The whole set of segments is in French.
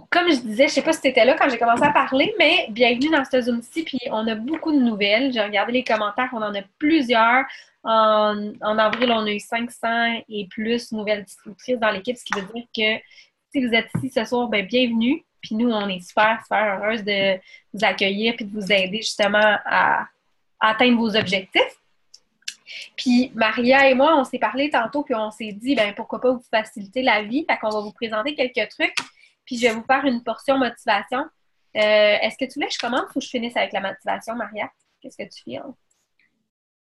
Comme je disais, je sais pas si tu étais là quand j'ai commencé à parler, mais bienvenue dans ce Zoom-ci. Puis on a beaucoup de nouvelles. J'ai regardé les commentaires, on en a plusieurs. En avril, on a eu 500 et plus nouvelles distributrices dans l'équipe, ce qui veut dire que si vous êtes ici ce soir, ben bienvenue. Puis nous, on est super, super heureuse de vous accueillir et de vous aider justement à atteindre vos objectifs. Puis Maria et moi, on s'est parlé tantôt, puis on s'est dit, ben pourquoi pas vous faciliter la vie. Fait qu'on va vous présenter quelques trucs, puis je vais vous faire une portion motivation. Est-ce que tu voulais que je commence ou je finisse avec la motivation, Maria? Qu'est-ce que tu fais?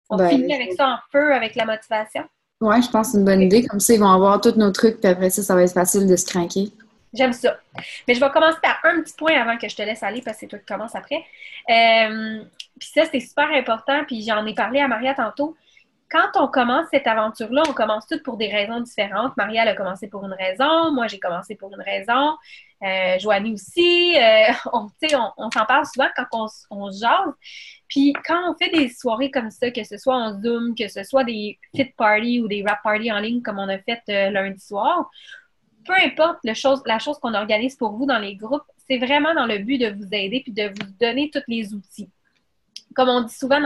On Ben, finit avec ça en feu, avec la motivation? ouais, je pense que c'est une bonne idée. Comme ça, ils vont avoir tous nos trucs, puis après ça, ça va être facile de se craquer. J'aime ça. Mais je vais commencer par un petit point avant que je te laisse aller, parce que c'est toi qui commences après. Puis ça, c'est super important, puis j'en ai parlé à Maria tantôt. Quand on commence cette aventure-là, on commence toutes pour des raisons différentes. Maria, elle a commencé pour une raison. Moi, j'ai commencé pour une raison. Joanie aussi. On s'en parle souvent quand on se jase. Puis quand on fait des soirées comme ça, que ce soit en Zoom, que ce soit des fit parties ou des rap parties en ligne comme on a fait lundi soir, peu importe la chose qu'on organise pour vous dans les groupes, c'est vraiment dans le but de vous aider puis de vous donner tous les outils. Comme on dit souvent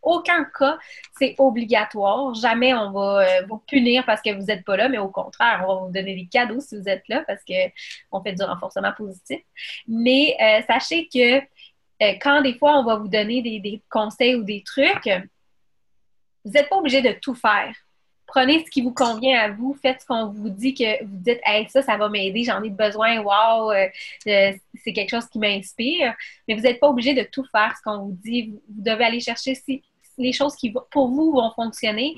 aucun cas, c'est obligatoire. Jamais on va vous punir parce que vous n'êtes pas là, mais au contraire, on va vous donner des cadeaux si vous êtes là parce qu'on fait du renforcement positif. Mais sachez que quand des fois on va vous donner des conseils ou des trucs, vous n'êtes pas obligé de tout faire. Prenez ce qui vous convient à vous, faites ce qu'on vous dit, que vous dites, hey, ça va m'aider, j'en ai besoin, wow, c'est quelque chose qui m'inspire. Mais vous n'êtes pas obligé de tout faire ce qu'on vous dit. Vous devez aller chercher les choses qui, pour vous, vont fonctionner.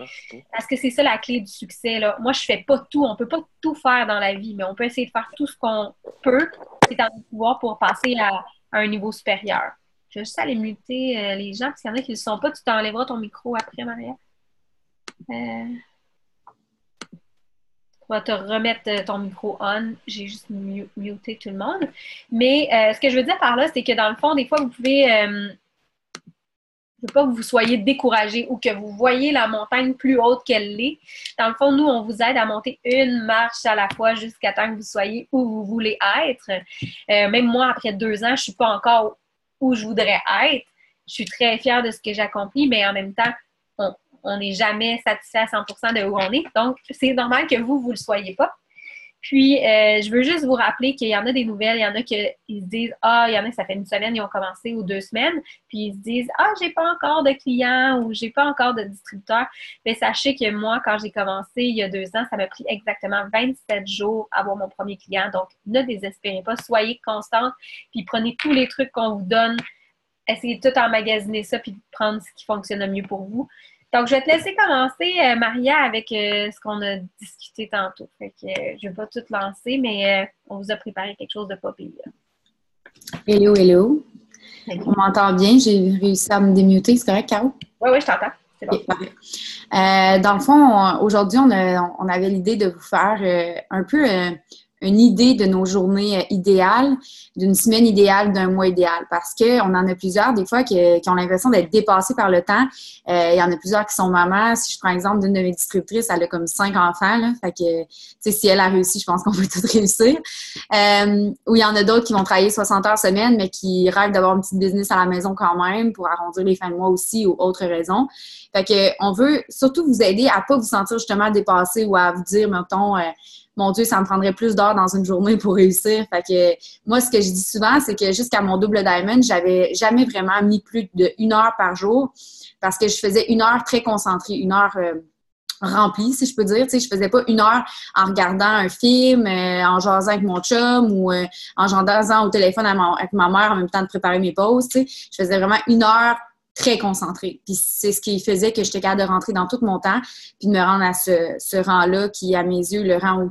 Parce que c'est ça la clé du succès. Là. Moi, je fais pas tout. On peut pas tout faire dans la vie, mais on peut essayer de faire tout ce qu'on peut. C'est en pouvoir pour passer à un niveau supérieur. Je vais juste aller muter les gens, parce qu'il y en a qui ne le sont pas. Tu t'enlèveras ton micro après, Maria. On va te remettre ton micro on. J'ai juste muté tout le monde. Mais ce que je veux dire par là, c'est que dans le fond, des fois, vous pouvez... je veux pas que vous soyez découragé ou que vous voyez la montagne plus haute qu'elle l'est. Dans le fond, nous, on vous aide à monter une marche à la fois jusqu'à temps que vous soyez où vous voulez être. Même moi, après 2 ans, je suis pas encore où je voudrais être. Je suis très fière de ce que j'ai accompli, mais en même temps, on n'est jamais satisfait à 100% de où on est. Donc, c'est normal que vous ne le soyez pas. Puis, je veux juste vous rappeler qu'il y en a des nouvelles, il y en a qui se disent, ah, il y en a, ça fait une semaine, ils ont commencé, ou 2 semaines, puis ils se disent, ah, j'ai pas encore de clients ou j'ai pas encore de distributeur. Mais sachez que moi, quand j'ai commencé il y a 2 ans, ça m'a pris exactement 27 jours à avoir mon premier client. Donc, ne désespérez pas, soyez constante, puis prenez tous les trucs qu'on vous donne, essayez de tout emmagasiner ça, puis de prendre ce qui fonctionne le mieux pour vous. Donc, je vais te laisser commencer, Maria, avec ce qu'on a discuté tantôt. Fait que je ne vais pas tout lancer, mais on vous a préparé quelque chose de pas pire. Hello, hello. Salut. On m'entend bien. J'ai réussi à me démuter. C'est correct, Caro? Oui, oui, je t'entends. C'est bon. Ok, parfait. Dans le fond, aujourd'hui, on avait l'idée de vous faire un peu une idée de nos journées idéales, d'une semaine idéale, d'un mois idéal. Parce qu'on en a plusieurs, des fois, qui ont l'impression d'être dépassés par le temps. Il y en a plusieurs qui sont mamans. Si je prends l'exemple d'une de mes distributrices, elle a comme 5 enfants. Là, fait que, tu sais, si elle a réussi, je pense qu'on peut tout réussir. Ou il y en a d'autres qui vont travailler 60 heures semaine, mais qui rêvent d'avoir une petite business à la maison quand même pour arrondir les fins de mois aussi ou autres raisons. Fait que on veut surtout vous aider à pas vous sentir justement dépassé ou à vous dire, mettons, mon Dieu, ça me prendrait plus d'heures dans une journée pour réussir. Fait que moi, ce que je dis souvent, c'est que jusqu'à mon double diamond, j'avais jamais vraiment mis plus d'1 heure par jour parce que je faisais 1 heure très concentrée, 1 heure remplie, si je peux dire. Tu sais, je faisais pas 1 heure en regardant un film, en jasant avec mon chum ou en jasant au téléphone avec ma mère en même temps de préparer mes pauses. Tu sais, je faisais vraiment 1 heure très concentrée. Puis c'est ce qui faisait que j'étais capable de rentrer dans tout mon temps puis de me rendre à ce rang-là qui, à mes yeux, le rang où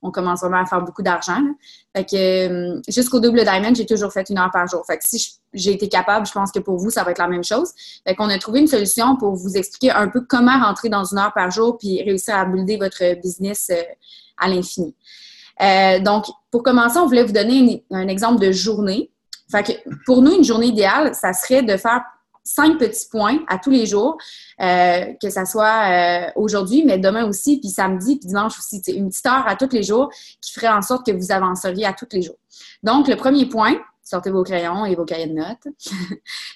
on commence vraiment à faire beaucoup d'argent. Là. Fait que jusqu'au double diamond, j'ai toujours fait 1 heure par jour. Fait que si j'ai été capable, je pense que pour vous, ça va être la même chose. Fait qu'on a trouvé une solution pour vous expliquer un peu comment rentrer dans 1 heure par jour puis réussir à builder votre business à l'infini. Donc, pour commencer, on voulait vous donner un exemple de journée. Fait que pour nous, une journée idéale, ça serait de faire 5 petits points à tous les jours, que ça soit aujourd'hui, mais demain aussi, puis samedi, puis dimanche aussi. Une petite heure à tous les jours qui ferait en sorte que vous avanceriez à tous les jours. Donc, le premier point, sortez vos crayons et vos cahiers de notes.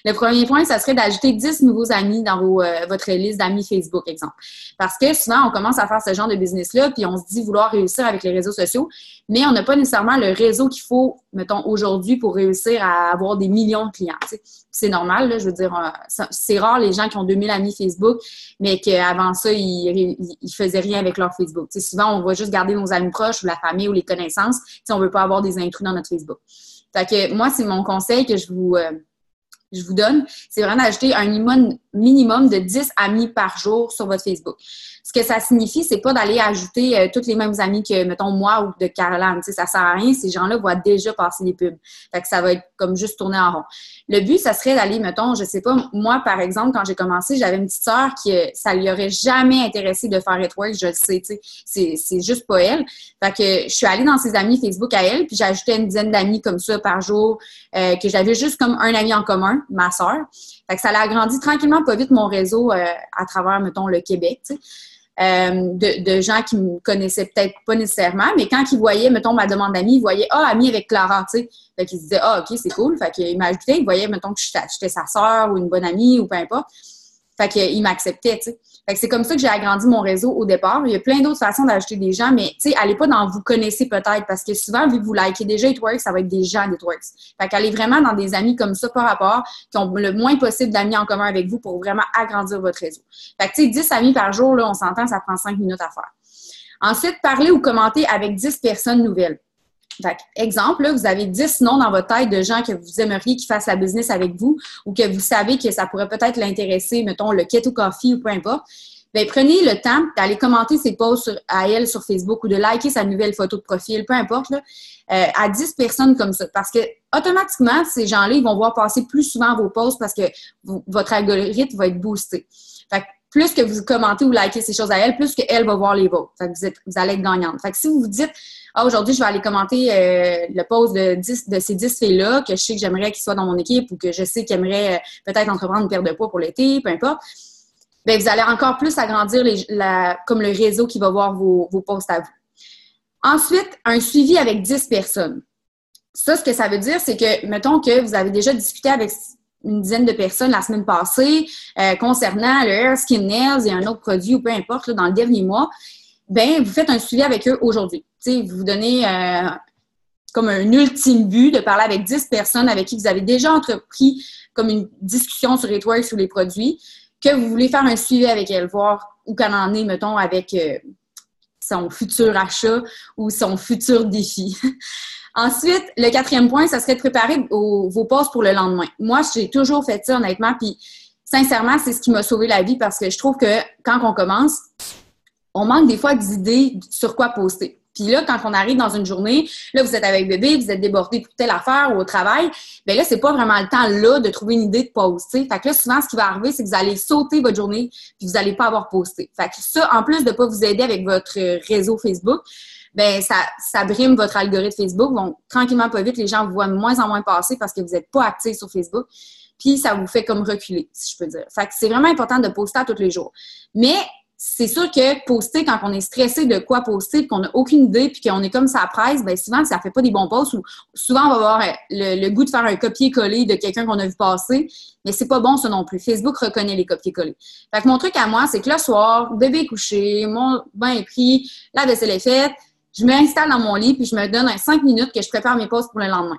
Le premier point, ça serait d'ajouter 10 nouveaux amis dans votre liste d'amis Facebook, exemple. Parce que souvent, on commence à faire ce genre de business-là, puis on se dit vouloir réussir avec les réseaux sociaux, mais on n'a pas nécessairement le réseau qu'il faut, mettons, aujourd'hui pour réussir à avoir des millions de clients. T'sais. C'est normal, là, je veux dire, c'est rare les gens qui ont 2000 amis Facebook, mais qu'avant ça, ils faisaient rien avec leur Facebook. T'sais, souvent, on va juste garder nos amis proches ou la famille ou les connaissances. T'sais, on ne veut pas avoir des intrus dans notre Facebook. Fait que moi, c'est mon conseil que je vous donne, c'est vraiment d'ajouter un minimum de 10 amis par jour sur votre Facebook. Ce que ça signifie, c'est pas d'aller ajouter tous les mêmes amis que, mettons, moi ou de Caroline. Tu sais, ça sert à rien. Ces gens-là voient déjà passer des pubs. Fait que ça va être comme juste tourner en rond. Le but, ça serait d'aller, mettons, je sais pas, moi, par exemple, quand j'ai commencé, j'avais une petite sœur qui, ça lui aurait jamais intéressé de faire Network, je le sais, tu sais. C'est juste pas elle. Fait que je suis allée dans ses amis Facebook à elle, puis j'ai ajouté une dizaine d'amis comme ça par jour, que j'avais juste comme un ami en commun, ma sœur. Fait que ça a agrandi tranquillement pas vite mon réseau à travers, mettons, le Québec, tu sais. De gens qui me connaissaient peut-être pas nécessairement, mais quand ils voyaient, mettons, ma demande d'amis, ils voyaient « Ah, amie avec Clara », tu sais. Fait qu'ils se disaient « Ah, OK, c'est cool ». Fait qu'ils m'ajoutaient, ils voyaient, mettons, que j'étais sa sœur ou une bonne amie ou peu importe. Fait qu'ils m'acceptaient, tu sais. Fait que c'est comme ça que j'ai agrandi mon réseau au départ. Il y a plein d'autres façons d'ajouter des gens, mais tu sais, allez pas dans vous connaissez peut-être, parce que souvent, vu que vous likez déjà Network, ça va être des gens Network. Fait qu'allez vraiment dans des amis comme ça par rapport, qui ont le moins possible d'amis en commun avec vous pour vraiment agrandir votre réseau. Fait que tu sais, 10 amis par jour, là, on s'entend, ça prend 5 minutes à faire. Ensuite, parlez ou commentez avec 10 personnes nouvelles. Fait, exemple, là, vous avez 10 noms dans votre tête de gens que vous aimeriez qu'ils fassent la business avec vous ou que vous savez que ça pourrait peut-être l'intéresser, mettons, le Keto Coffee ou peu importe. Bien, prenez le temps d'aller commenter ses posts à elle sur Facebook ou de liker sa nouvelle photo de profil, peu importe, là, à 10 personnes comme ça. Parce que automatiquement, ces gens-là, ils vont voir passer plus souvent vos posts parce que votre algorithme va être boosté. Fait que plus que vous commentez ou likez ces choses à elle, plus qu'elle va voir les vôtres. Fait que vous allez être gagnante. Fait que si vous vous dites « Ah, aujourd'hui, je vais aller commenter le post de ces 10 filles-là que je sais que j'aimerais qu'ils soient dans mon équipe ou que je sais qu'ils aimeraient peut-être entreprendre une perte de poids pour l'été, peu importe. » Bien, vous allez encore plus agrandir comme le réseau qui va voir vos posts à vous. Ensuite, un suivi avec 10 personnes. Ça, ce que ça veut dire, c'est que, mettons que vous avez déjà discuté avec une dizaine de personnes la semaine passée concernant le hair, skin, nails et un autre produit ou peu importe, là, dans le dernier mois, bien, vous faites un suivi avec eux aujourd'hui. Tu sais, vous vous donnez comme un ultime but de parler avec 10 personnes avec qui vous avez déjà entrepris comme une discussion sur Network, sur les produits, que vous voulez faire un suivi avec elles, voir où qu'elle en est, mettons, avec son futur achat ou son futur défi. Ensuite, le 4e point, ça serait de préparer vos posts pour le lendemain. Moi, j'ai toujours fait ça, honnêtement, puis sincèrement, c'est ce qui m'a sauvé la vie parce que je trouve que quand on commence, on manque des fois d'idées sur quoi poster. Puis là, quand on arrive dans une journée, là, vous êtes avec bébé, vous êtes débordé pour telle affaire ou au travail, bien là, c'est pas vraiment le temps là de trouver une idée de poster. Fait que là, souvent, ce qui va arriver, c'est que vous allez sauter votre journée puis vous n'allez pas avoir posté. Fait que ça, en plus de pas vous aider avec votre réseau Facebook, bien, ça brime votre algorithme Facebook. Donc, tranquillement, pas vite, les gens vous voient de moins en moins passer parce que vous n'êtes pas actifs sur Facebook. Puis, ça vous fait comme reculer, si je peux dire. Fait que c'est vraiment important de poster à tous les jours. Mais c'est sûr que poster quand on est stressé de quoi poster puis qu'on n'a aucune idée puis qu'on est comme ça presse, bien souvent, ça fait pas des bons posts ou souvent, on va avoir le goût de faire un copier-coller de quelqu'un qu'on a vu passer, mais c'est pas bon ça non plus. Facebook reconnaît les copier-coller. Fait que mon truc à moi, c'est que le soir, bébé est couché, mon bain est pris, la vaisselle est faite, je m'installe dans mon lit puis je me donne 5 minutes que je prépare mes posts pour le lendemain.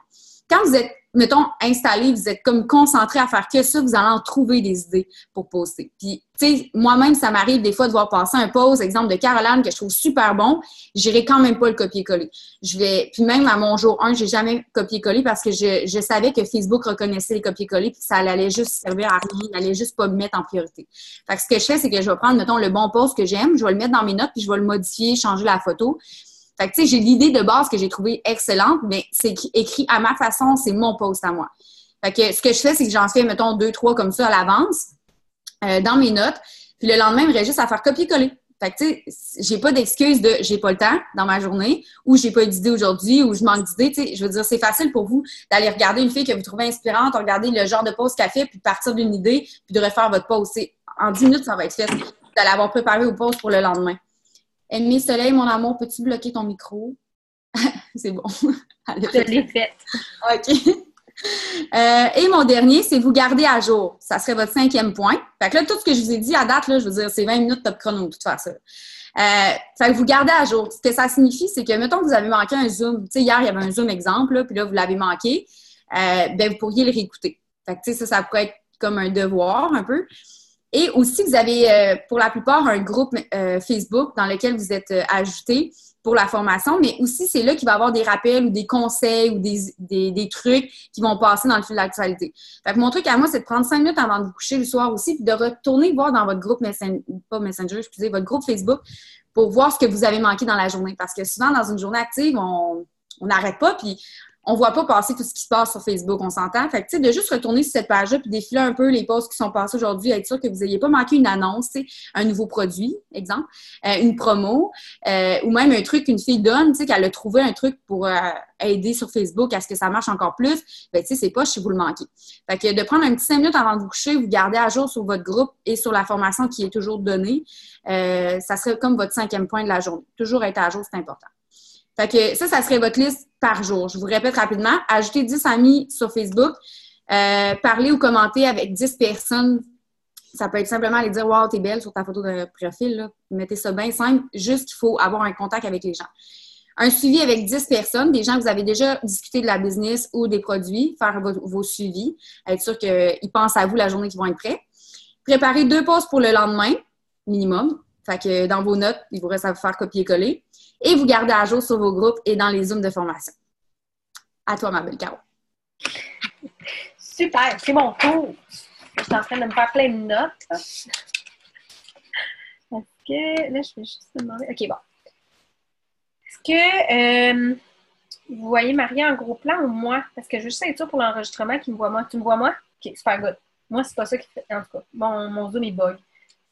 Quand vous êtes, mettons, installé, vous êtes comme concentré à faire que ça, vous allez en trouver des idées pour poster. Puis, tu sais, moi-même, ça m'arrive des fois de voir passer un post, exemple de Caroline, que je trouve super bon, j'irai quand même pas le copier-coller. Puis même à mon jour 1, j'ai jamais copié-collé parce que je savais que Facebook reconnaissait les copier-coller puis ça allait juste servir à rien, il allait juste pas me mettre en priorité. Fait que ce que je fais, c'est que je vais prendre, mettons, le bon post que j'aime, je vais le mettre dans mes notes puis je vais le modifier, changer la photo. Fait que, tu sais, j'ai l'idée de base que j'ai trouvée excellente, mais c'est écrit à ma façon, c'est mon post à moi. Fait que, ce que je fais, c'est que j'en fais, mettons, 2, 3 comme ça à l'avance, dans mes notes. Puis le lendemain, il me reste juste à faire copier-coller. Fait que, tu sais, j'ai pas d'excuse de j'ai pas le temps dans ma journée ou j'ai pas eu d'idée aujourd'hui ou je manque d'idées. Tu sais, je veux dire, c'est facile pour vous d'aller regarder une fille que vous trouvez inspirante, regarder le genre de pause qu'elle fait, puis de partir d'une idée, puis de refaire votre pause. En 10 minutes, ça va être fait. Vous allez avoir préparé vos pauses pour le lendemain. Aimé Soleil, mon amour, peux-tu bloquer ton micro? C'est bon. Je l'ai fait. OK. Et mon dernier, c'est vous garder à jour. Ça serait votre 5e point. Fait que là, tout ce que je vous ai dit à date, là, je veux dire, c'est 20 minutes top chrono, tout faire ça. Fait que vous gardez à jour. Ce que ça signifie, c'est que, mettons que vous avez manqué un Zoom. Tu sais, hier, il y avait un Zoom exemple, là, puis là, vous l'avez manqué. Ben, vous pourriez le réécouter. Fait que, tu sais, ça pourrait être comme un devoir, un peu. Et aussi, vous avez, pour la plupart, un groupe Facebook dans lequel vous êtes ajouté pour la formation, mais aussi, c'est là qu'il va y avoir des rappels ou des conseils ou des trucs qui vont passer dans le fil de l'actualité. Fait que mon truc à moi, c'est de prendre 5 minutes avant de vous coucher le soir aussi, puis de retourner voir dans votre groupe votre groupe Facebook pour voir ce que vous avez manqué dans la journée. Parce que souvent, dans une journée active, on n'arrête pas, puis on voit pas passer tout ce qui se passe sur Facebook, on s'entend. Fait que, tu sais, de juste retourner sur cette page-là puis défiler un peu les posts qui sont passés aujourd'hui, être sûr que vous n'ayez pas manqué une annonce, tu sais, un nouveau produit, exemple, une promo, ou même un truc qu'une fille donne, tu sais, qu'elle a trouvé un truc pour aider sur Facebook à ce que ça marche encore plus, ben, tu sais, c'est pas si vous le manquez. Fait que de prendre un petit 5 minutes avant de vous coucher, vous garder à jour sur votre groupe et sur la formation qui est toujours donnée, ça serait comme votre 5e point de la journée. Toujours être à jour, c'est important. Fait que ça serait votre liste par jour. Je vous répète rapidement. Ajoutez 10 amis sur Facebook. Parler ou commenter avec 10 personnes. Ça peut être simplement aller dire « Wow, t'es belle » sur ta photo de profil. Là. Mettez ça bien simple. Juste qu'il faut avoir un contact avec les gens. Un suivi avec 10 personnes, des gens que vous avez déjà discuté de la business ou des produits. Faire vos suivis. Être sûr qu'ils pensent à vous la journée qu'ils vont être prêts. Préparer 2 pauses pour le lendemain, minimum. Fait que dans vos notes, il vous reste à vous faire copier-coller. Et vous gardez à jour sur vos groupes et dans les Zooms de formation. À toi, ma belle Caro. Super, c'est mon tour. Je suis en train de me faire plein de notes. Est-ce que... Là, je vais juste me demander... OK, bon. Est-ce que vous voyez Maria en gros plan ou moi? Parce que je veux juste être sûre pour l'enregistrement qu'il me voit moi. Tu me vois moi? OK, super good. Moi, c'est pas ça qui fait... En tout cas, mon Zoom, il bug.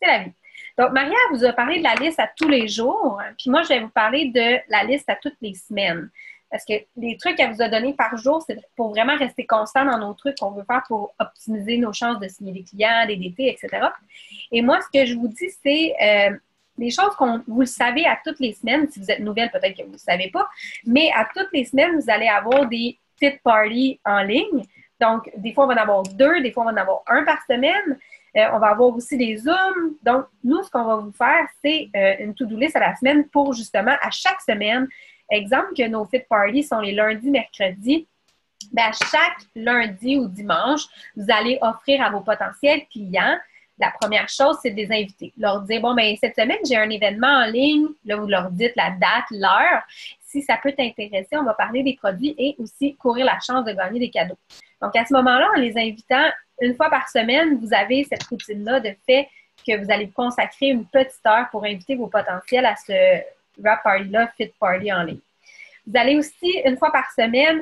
C'est la vie. Donc, Maria vous a parlé de la liste à tous les jours, puis moi, je vais vous parler de la liste à toutes les semaines. Parce que les trucs qu'elle vous a donnés par jour, c'est pour vraiment rester constant dans nos trucs qu'on veut faire pour optimiser nos chances de signer des clients, des DT, etc. Et moi, ce que je vous dis, c'est des choses vous le savez à toutes les semaines. Si vous êtes nouvelle, peut-être que vous ne le savez pas, mais à toutes les semaines, vous allez avoir des fit parties en ligne. Donc, des fois, on va en avoir 2, des fois, on va en avoir 1 par semaine. On va avoir aussi des Zooms. Donc, nous, ce qu'on va vous faire, c'est une to-do list à la semaine pour justement, à chaque semaine, exemple que nos fit parties sont les lundis, mercredis, bien, chaque lundi ou dimanche, vous allez offrir à vos potentiels clients, la première chose, c'est de les inviter. Leur dire, bon, bien, cette semaine, j'ai un événement en ligne. Là, vous leur dites la date, l'heure. Si ça peut t'intéresser, on va parler des produits et aussi courir la chance de gagner des cadeaux. Donc, à ce moment-là, en les invitant une fois par semaine, vous avez cette routine-là de fait que vous allez consacrer une petite heure pour inviter vos potentiels à ce wrap party-là, fit party en ligne. Vous allez aussi, une fois par semaine,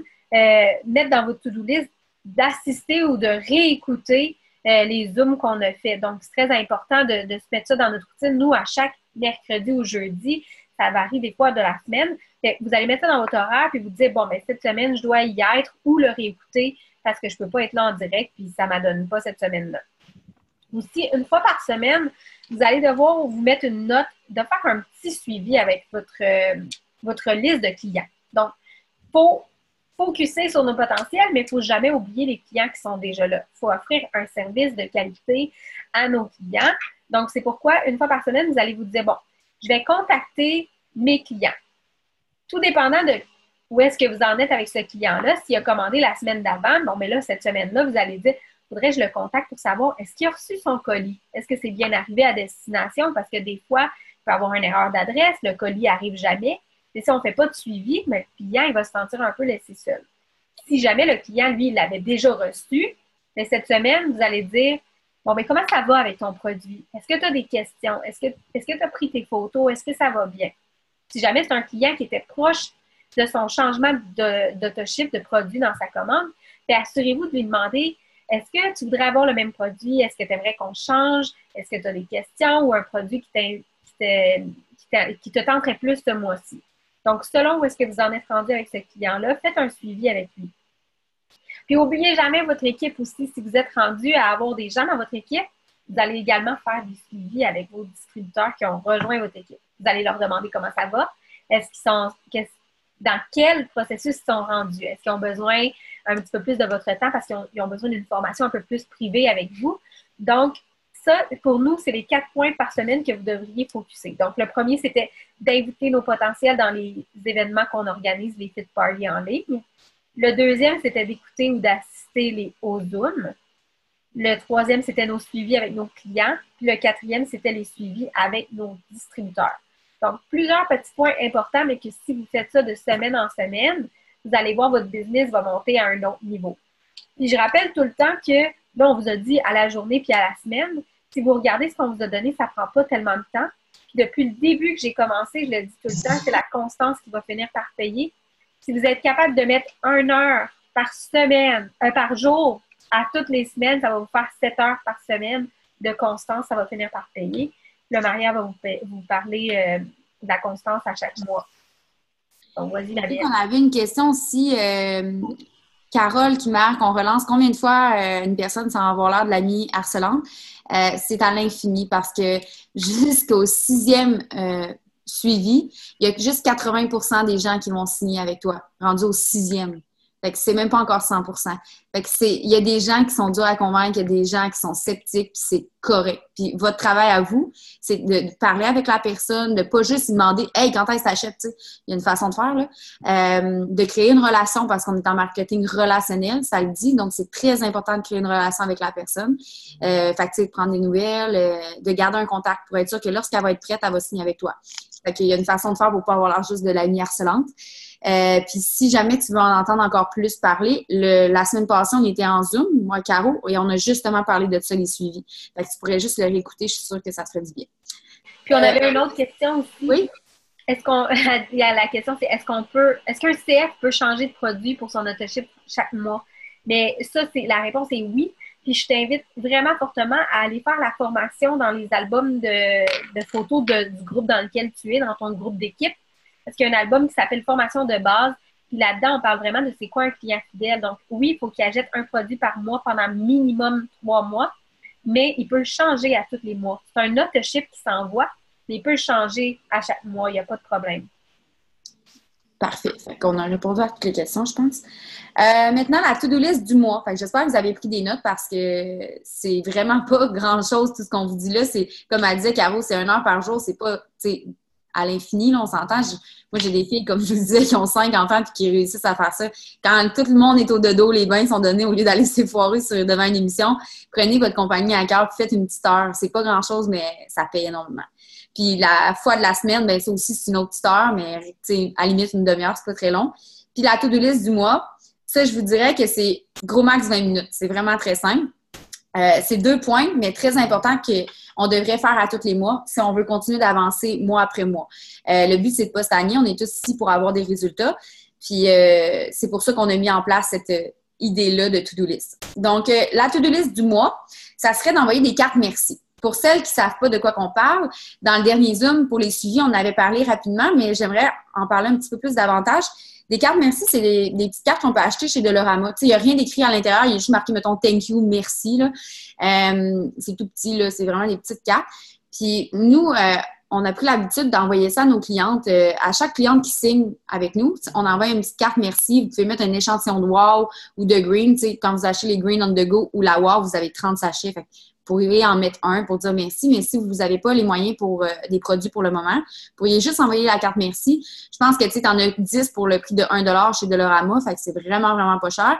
mettre dans votre to-do list d'assister ou de réécouter les Zooms qu'on a fait. Donc, c'est très important de se mettre ça dans notre routine. Nous, à chaque mercredi ou jeudi, ça varie des fois de la semaine. Vous allez mettre ça dans votre horaire puis vous dire, bon, bien, cette semaine, je dois y être ou le réécouter parce que je ne peux pas être là en direct puis ça ne m'adonne pas cette semaine-là. Aussi, une fois par semaine, vous allez devoir vous mettre une note de faire un petit suivi avec votre liste de clients. Donc, il faut focusser sur nos potentiels, mais il ne faut jamais oublier les clients qui sont déjà là. Il faut offrir un service de qualité à nos clients. Donc, c'est pourquoi, une fois par semaine, vous allez vous dire, bon, je vais contacter mes clients. Tout dépendant de où est-ce que vous en êtes avec ce client-là. S'il a commandé la semaine d'avant, bon, mais là, cette semaine-là, vous allez dire, faudrait que je le contacte pour savoir, est-ce qu'il a reçu son colis? Est-ce que c'est bien arrivé à destination? Parce que des fois, il peut y avoir une erreur d'adresse, le colis n'arrive jamais. Et si on ne fait pas de suivi, mais le client, il va se sentir un peu laissé seul. Si jamais le client, lui, il l'avait déjà reçu, mais cette semaine, vous allez dire, bon, mais comment ça va avec ton produit? Est-ce que tu as des questions? Est-ce que tu as pris tes photos? Est-ce que ça va bien? Si jamais c'est un client qui était proche de son changement d'autoship de produit dans sa commande, bien, assurez-vous de lui demander, est-ce que tu voudrais avoir le même produit? Est-ce que tu aimerais qu'on change? Est-ce que tu as des questions ou un produit qui qui te tenterait plus ce mois-ci. Donc, selon où est-ce que vous en êtes rendu avec ce client-là, faites un suivi avec lui. Puis, n'oubliez jamais votre équipe aussi. Si vous êtes rendu à avoir des gens dans votre équipe, vous allez également faire des suivis avec vos distributeurs qui ont rejoint votre équipe. Vous allez leur demander comment ça va. Dans quel processus ils sont rendus? Est-ce qu'ils ont besoin un petit peu plus de votre temps parce qu'ils ont besoin d'une formation un peu plus privée avec vous? Donc, ça, pour nous, c'est les 4 points par semaine que vous devriez focuser. Donc, le premier, c'était d'inviter nos potentiels dans les événements qu'on organise, les fit parties en ligne. Le deuxième, c'était d'écouter ou d'assister au Zoom. Le troisième, c'était nos suivis avec nos clients. Puis le quatrième, c'était les suivis avec nos distributeurs. Donc, plusieurs petits points importants, mais que si vous faites ça de semaine en semaine, vous allez voir votre business va monter à un autre niveau. Puis je rappelle tout le temps que, là, on vous a dit à la journée puis à la semaine, si vous regardez ce qu'on vous a donné, ça ne prend pas tellement de temps. Puis depuis le début que j'ai commencé, je le dis tout le temps, c'est la constance qui va finir par payer. Si vous êtes capable de mettre 1 heure par semaine, par jour, à toutes les semaines, ça va vous faire 7 heures par semaine de constance, ça va finir par payer. Le Maria va vous parler de la constance à chaque mois. Donc, vas-y, Maria. On avait une question aussi, Carole qui marque, on relance combien de fois une personne sans avoir l'air de l'amie harcelante? C'est à l'infini parce que jusqu'au 6e suivi, il y a juste 80% des gens qui vont signer avec toi, rendu au 6e. Fait que c'est même pas encore 100%. Fait que il y a des gens qui sont durs à convaincre, il y a des gens qui sont sceptiques, puis c'est correct. Puis votre travail à vous, c'est de parler avec la personne, de pas juste lui demander « Hey, quand est-ce que t'achètes? » Tu sais, il y a une façon de faire, là. De créer une relation parce qu'on est en marketing relationnel, ça le dit. Donc, c'est très important de créer une relation avec la personne. Fait que, tu sais, de prendre des nouvelles, de garder un contact pour être sûr que lorsqu'elle va être prête, elle va signer avec toi. Fait qu'il y a une façon de faire pour pas avoir l'air juste de l'amie harcelante. Puis si jamais tu veux en entendre encore plus parler, la semaine passée, on était en Zoom, moi et Caro, et on a justement parlé de ça, les suivis. Fait que tu pourrais juste le réécouter, je suis sûre que ça te ferait du bien. Puis on avait une autre question aussi. Oui? La question, c'est est-ce qu'un CF peut changer de produit pour son autoship chaque mois? Mais ça, la réponse est oui. Puis je t'invite vraiment fortement à aller faire la formation dans les albums de photos du groupe dans lequel tu es, dans ton groupe d'équipe. Parce qu'il y a un album qui s'appelle Formation de base. Puis là-dedans, on parle vraiment de c'est quoi un client fidèle. Donc, oui, il faut qu'il achète un produit par mois pendant minimum 3 mois, mais il peut le changer à tous les mois. C'est un autoship qui s'envoie, mais il peut le changer à chaque mois. Il n'y a pas de problème. Parfait. Fait qu'on a répondu à toutes les questions, je pense. Maintenant, la to-do list du mois. Fait que j'espère que vous avez pris des notes parce que c'est vraiment pas grand-chose tout ce qu'on vous dit là. C'est, comme elle disait, Caro, c'est 1 heure par jour. C'est pas, tu sais, à l'infini, là, on s'entend. Moi, j'ai des filles, comme je vous disais, qui ont 5 enfants et qui réussissent à faire ça. Quand tout le monde est au dodo, les bains sont donnés, au lieu d'aller s'effoirer devant une émission, prenez votre compagnie à cœur et faites une petite heure. C'est pas grand-chose, mais ça paye énormément. Puis la fois de la semaine, ben ça aussi, c'est une autre petite heure, mais à la limite, une demi-heure, c'est pas très long. Puis la to-do list du mois, ça, je vous dirais que c'est gros max 20 minutes. C'est vraiment très simple. C'est 2 points, mais très important qu'on devrait faire à tous les mois si on veut continuer d'avancer mois après mois. Le but, c'est de pas stagner. On est tous ici pour avoir des résultats. Puis c'est pour ça qu'on a mis en place cette idée-là de to-do list. Donc, la to-do list du mois, ça serait d'envoyer des cartes merci. Pour celles qui ne savent pas de quoi qu'on parle, dans le dernier Zoom, pour les suivis, on avait parlé rapidement, mais j'aimerais en parler un petit peu plus davantage. Des cartes merci, c'est des petites cartes qu'on peut acheter chez Dolorama. Tu sais, il n'y a rien d'écrit à l'intérieur, il y a juste marqué, mettons, thank you, merci. Là. C'est tout petit, là, c'est vraiment des petites cartes. Puis nous, on a pris l'habitude d'envoyer ça à nos clientes. À chaque cliente qui signe avec nous, on envoie une petite carte merci. Vous pouvez mettre un échantillon de Wow ou de Green. Tu sais, quand vous achetez les Green on the go ou la Wow, vous avez 30 sachets. Fait que vous pourriez en mettre un pour dire merci, mais si vous n'avez pas les moyens pour des produits pour le moment, vous pourriez juste envoyer la carte merci. Je pense que tu en as 10 pour le prix de 1$ chez Dolorama, fait que c'est vraiment, vraiment pas cher.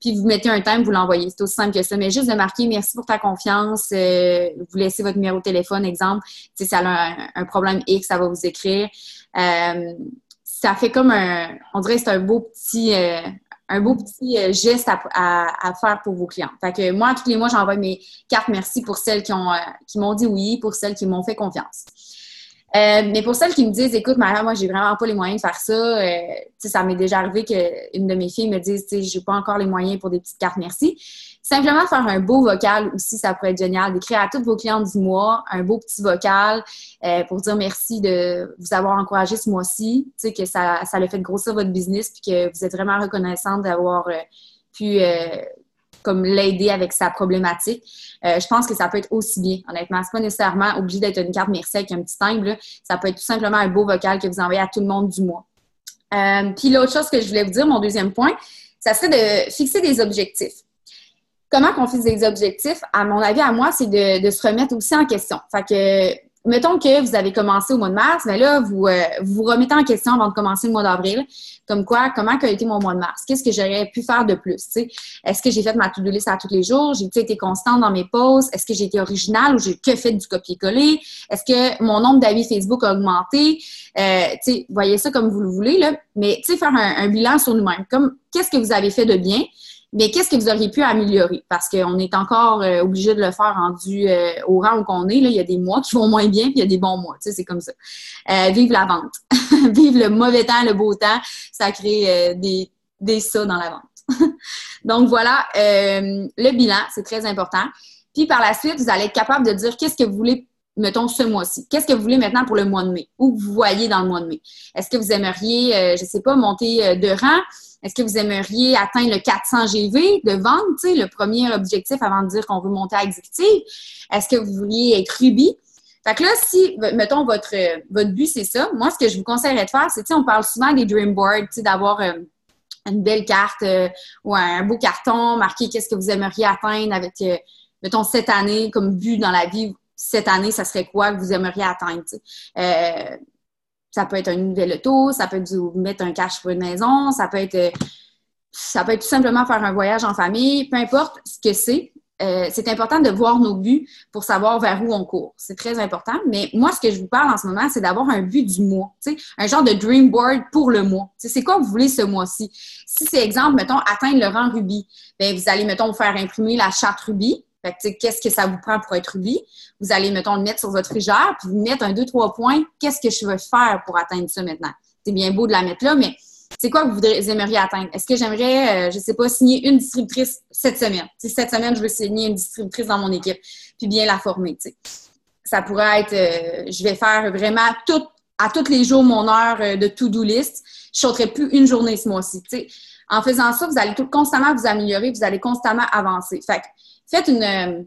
Puis vous mettez un thème, vous l'envoyez. C'est aussi simple que ça. Mais juste de marquer merci pour ta confiance, vous laissez votre numéro de téléphone, exemple. Si ça a un problème X, ça va vous écrire. Ça fait comme on dirait que c'est un beau petit geste à faire pour vos clients. Fait que moi, tous les mois, j'envoie mes cartes merci pour celles qui m'ont dit oui, pour celles qui m'ont fait confiance. Mais pour celles qui me disent, écoute, Maria, moi, j'ai vraiment pas les moyens de faire ça. Ça m'est déjà arrivé qu'une de mes filles me dise, j'ai pas encore les moyens pour des petites cartes merci. Simplement faire un beau vocal aussi, ça pourrait être génial. D'écrire à toutes vos clientes du mois un beau petit vocal pour dire merci de vous avoir encouragé ce mois-ci, que ça a fait grossir votre business puis que vous êtes vraiment reconnaissante d'avoir pu comme l'aider avec sa problématique. Je pense que ça peut être aussi bien, honnêtement. C'est pas nécessairement obligé d'être une carte merci avec un petit timbre, là. Ça peut être tout simplement un beau vocal que vous envoyez à tout le monde du mois. Puis l'autre chose que je voulais vous dire, mon deuxième point, ça serait de fixer des objectifs. Comment qu'on fixe des objectifs? À mon avis, à moi, c'est de se remettre aussi en question. Fait que, mettons que vous avez commencé au mois de mars, mais là, vous vous remettez en question avant de commencer le mois d'avril. Comme quoi, comment a été mon mois de mars? Qu'est-ce que j'aurais pu faire de plus? T'sais? Est-ce que j'ai fait ma to-do list à tous les jours? J'ai-tu été constante dans mes posts? Est-ce que j'ai été originale ou j'ai que fait du copier-coller? Est-ce que mon nombre d'avis Facebook a augmenté? Voyez ça comme vous le voulez, là. Mais faire un bilan sur nous-mêmes. Comme, qu'est-ce que vous avez fait de bien? Mais qu'est-ce que vous auriez pu améliorer? Parce qu'on est encore obligé de le faire rendu au rang où on est. Là. Il y a des mois qui vont moins bien, puis il y a des bons mois. C'est comme ça. Vive la vente. Vive le mauvais temps, le beau temps. Ça crée des ça dans la vente. Donc voilà, le bilan, c'est très important. Puis par la suite, vous allez être capable de dire qu'est-ce que vous voulez, mettons, ce mois-ci. Qu'est-ce que vous voulez maintenant pour le mois de mai? Où vous voyez dans le mois de mai? Est-ce que vous aimeriez, je sais pas, monter de rang? Est-ce que vous aimeriez atteindre le 400 GV de vente, le premier objectif avant de dire qu'on veut monter à exécutive? Est-ce que vous vouliez être Ruby? Fait que là, si, mettons, votre but, c'est ça, moi, ce que je vous conseillerais de faire, c'est, on parle souvent des dream boards, d'avoir une belle carte ou un beau carton marqué qu'est-ce que vous aimeriez atteindre avec, mettons, cette année, comme but dans la vie, cette année, ça serait quoi que vous aimeriez atteindre, ça peut être une nouvelle auto, ça peut être vous mettre un cash pour une maison, ça peut être tout simplement faire un voyage en famille, peu importe ce que c'est. C'est important de voir nos buts pour savoir vers où on court. C'est très important. Mais moi, ce que je vous parle en ce moment, c'est d'avoir un but du mois. Un genre de dream board pour le mois. C'est quoi vous voulez ce mois-ci? Si c'est exemple, mettons, atteindre le rang Ruby, bien, vous allez, mettons, faire imprimer la charte Ruby. Fait que, qu'est-ce que ça vous prend pour être Ruby? Vous allez, mettons, le mettre sur votre frigère, puis vous mettre 2-3 points. Qu'est-ce que je veux faire pour atteindre ça maintenant? C'est bien beau de la mettre là, mais c'est quoi que vous aimeriez atteindre? Est-ce que j'aimerais, je sais pas, signer une distributrice cette semaine? Cette semaine, je veux signer une distributrice dans mon équipe, puis bien la former. Ça pourrait être, je vais faire vraiment à tous les jours mon heure de to-do list. Je sauterai plus une journée ce mois-ci. En faisant ça, vous allez constamment vous améliorer, vous allez constamment avancer. Fait que, faites une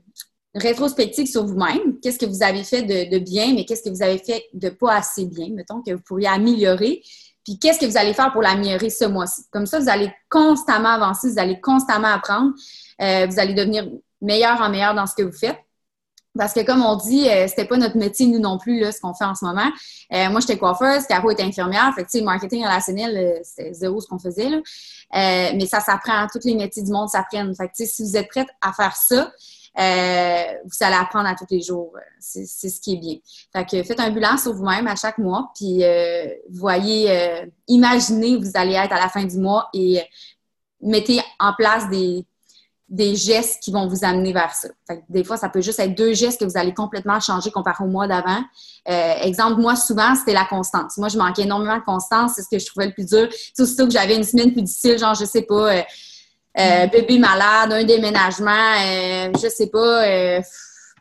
rétrospective sur vous-même. Qu'est-ce que vous avez fait de bien, mais qu'est-ce que vous avez fait de pas assez bien, mettons, que vous pourriez améliorer. Puis, qu'est-ce que vous allez faire pour l'améliorer ce mois-ci? Comme ça, vous allez constamment avancer, vous allez constamment apprendre. Vous allez devenir meilleur en meilleur dans ce que vous faites. Parce que, comme on dit, c'était pas notre métier, nous non plus, là, ce qu'on fait en ce moment. Moi, j'étais coiffeuse, Caro était infirmière. Fait que, le marketing relationnel, c'était zéro ce qu'on faisait, là. Mais ça s'apprend. Tous les métiers du monde s'apprennent. Fait que, si vous êtes prête à faire ça, vous allez apprendre à tous les jours. C'est ce qui est bien. Fait que faites un bilan sur vous-même à chaque mois, puis voyez, imaginez où vous allez être à la fin du mois et mettez en place des gestes qui vont vous amener vers ça. Fait que des fois, ça peut juste être 2 gestes que vous allez complètement changer comparé au mois d'avant. Exemple, moi, souvent, c'était la constance. Moi, je manquais énormément de constance. C'est ce que je trouvais le plus dur. Aussitôt que j'avais une semaine plus difficile, genre, je sais pas, bébé malade, un déménagement, je sais pas,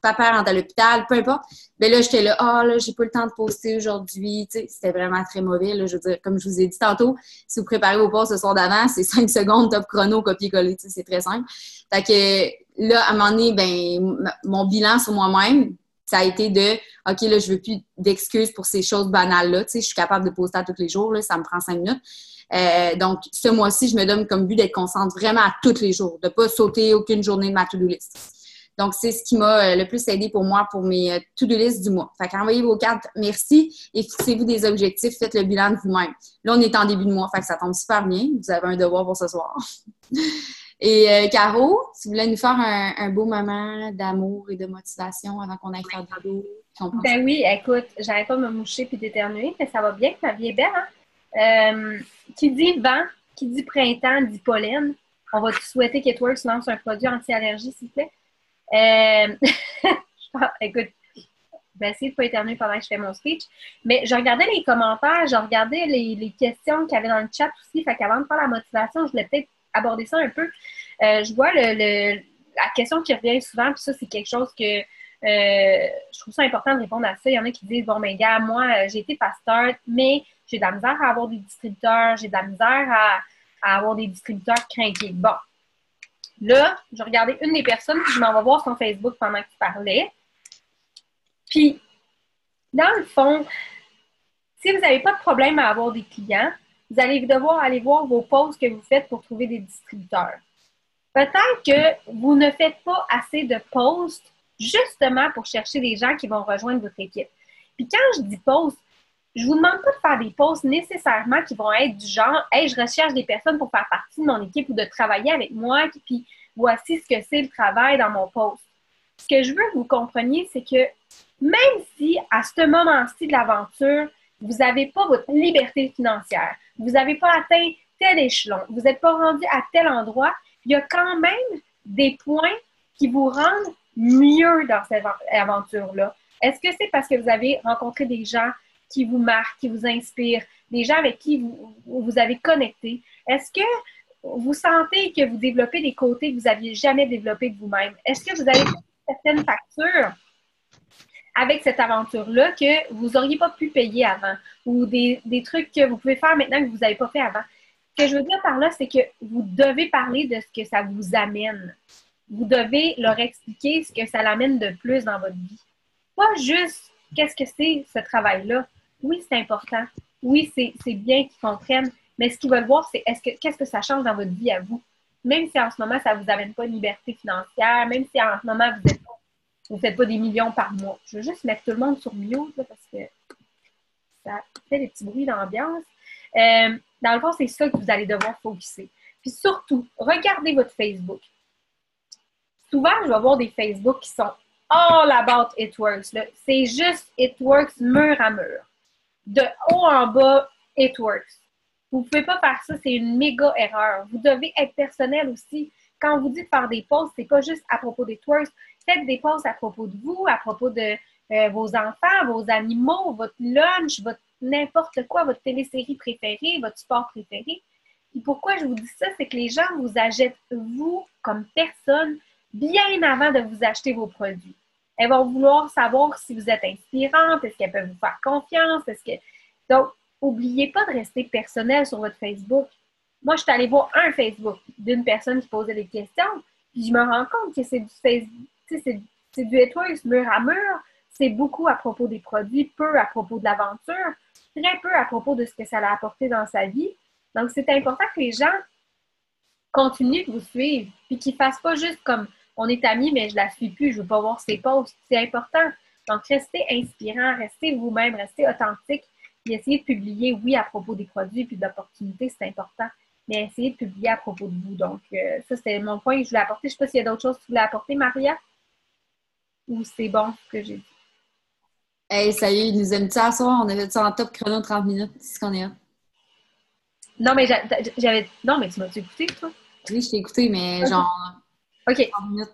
papa rentre à l'hôpital, peu importe. Ben là, j'étais là, là, j'ai pas le temps de poster aujourd'hui. Tu sais, c'était vraiment très mauvais. Là, je veux dire, comme je vous ai dit tantôt, si vous préparez vos posts ce soir d'avant, c'est 5 secondes, top chrono, copier-coller. Tu sais, c'est très simple. Fait que là, à un moment donné, ben, mon bilan sur moi-même, ça a été de, OK, là, je veux plus d'excuses pour ces choses banales-là. Tu sais, je suis capable de poster à tous les jours, là, ça me prend 5 minutes. Donc, ce mois-ci, je me donne comme but d'être constante vraiment à tous les jours, de ne pas sauter aucune journée de ma to-do list. Donc, c'est ce qui m'a le plus aidé pour moi pour mes to-do list du mois. Fait qu'envoyez vos cartes, merci, et fixez-vous des objectifs, faites le bilan de vous-même. Là, on est en début de mois, fait que ça tombe super bien. Vous avez un devoir pour ce soir. Et Caro, si vous voulez nous faire un beau moment d'amour et de motivation avant qu'on aille faire du dos. Ben oui, écoute, j'arrête pas de me moucher puis d'éternuer, mais ça va bien, ma vie est belle, hein? Qui dit vent, qui dit printemps, dit pollen. On va te souhaiter qu'Eatworks lance un produit anti-allergie, s'il vous plaît. Écoute, vais essayer de ne pas éternuer pendant que je fais mon speech. Mais je regardais les commentaires, je regardais les questions qu'il y avait dans le chat aussi. Fait qu'avant de faire la motivation, je voulais peut-être aborder ça un peu. Je vois la question qui revient souvent, puis ça, c'est quelque chose que je trouve ça important de répondre à ça. Il y en a qui disent, bon, ben gars, moi, j'ai été fast start, mais j'ai de la misère à avoir des distributeurs, j'ai de la misère à avoir des distributeurs craqués. Bon, là, je regardais une des personnes, puis je m'en vais voir son Facebook pendant qu'il parlait. Puis, dans le fond, si vous n'avez pas de problème à avoir des clients, vous allez devoir aller voir vos posts que vous faites pour trouver des distributeurs. Peut-être que vous ne faites pas assez de posts justement pour chercher des gens qui vont rejoindre votre équipe. Puis quand je dis posts, je ne vous demande pas de faire des posts nécessairement qui vont être du genre « Hey, je recherche des personnes pour faire partie de mon équipe ou de travailler avec moi, puis voici ce que c'est le travail dans mon post. » Ce que je veux que vous compreniez, c'est que même si à ce moment-ci de l'aventure, vous n'avez pas votre liberté financière, vous n'avez pas atteint tel échelon, vous n'êtes pas rendu à tel endroit, il y a quand même des points qui vous rendent mieux dans cette aventure-là. Est-ce que c'est parce que vous avez rencontré des gens qui vous marquent, qui vous inspirent, des gens avec qui vous avez connecté? Est-ce que vous sentez que vous développez des côtés que vous n'aviez jamais développés de vous-même? Est-ce que vous avez certaines factures avec cette aventure-là que vous n'auriez pas pu payer avant ou des trucs que vous pouvez faire maintenant que vous n'avez pas fait avant? Ce que je veux dire par là, c'est que vous devez parler de ce que ça vous amène. Vous devez leur expliquer ce que ça l'amène de plus dans votre vie. Pas juste qu'est-ce que c'est ce travail-là. Oui, c'est important. Oui, c'est bien qu'ils comprennent. Mais ce qu'ils veulent voir, c'est qu'est-ce que ça change dans votre vie à vous. Même si en ce moment, ça ne vous amène pas une liberté financière, même si en ce moment, vous ne faites pas des millions par mois. Je veux juste mettre tout le monde sur mute là, parce que ça fait des petits bruits d'ambiance. Dans le fond, c'est ça que vous allez devoir focuser. Puis surtout, regardez votre Facebook. Souvent, je vais voir des Facebook qui sont all about It Works. C'est juste It Works mur à mur. De haut en bas, It Works. Vous ne pouvez pas faire ça, c'est une méga erreur. Vous devez être personnel aussi. Quand on vous dit de faire des posts, c'est pas juste à propos d'It Works. Faites des posts à propos de vous, à propos de vos enfants, vos animaux, votre lunch, votre n'importe quoi, votre télésérie préférée, votre sport préféré. Et pourquoi je vous dis ça, c'est que les gens vous achètent, vous, comme personne, bien avant de vous acheter vos produits. Elles vont vouloir savoir si vous êtes inspirante, est-ce qu'elles peuvent vous faire confiance, Donc, n'oubliez pas de rester personnel sur votre Facebook. Moi, je suis allée voir un Facebook d'une personne qui posait des questions, puis je me rends compte que c'est du Facebook, c'est du It Works mur à mur. C'est beaucoup à propos des produits, peu à propos de l'aventure, très peu à propos de ce que ça a apporté dans sa vie. Donc, c'est important que les gens continuent de vous suivre, puis qu'ils ne fassent pas juste comme on est amis, mais je ne la suis plus, je ne veux pas voir ses posts. C'est important. Donc, restez inspirant, restez vous-même, restez authentique, puis essayez de publier, oui, à propos des produits puis d'opportunités, c'est important, mais essayez de publier à propos de vous. Donc, ça, c'était mon point que je voulais apporter. Je ne sais pas s'il y a d'autres choses que tu voulais apporter, Maria? Ou c'est bon ce que j'ai dit? Hey, ça y est, ils nous aiment ça à soir. On avait ça en top chrono 30 minutes. C'est ce qu'on est là. Non, mais j'avais. Non, mais tu m'as-tu écouté, toi? Oui, je t'ai écouté, mais okay. genre OK. 30 minutes.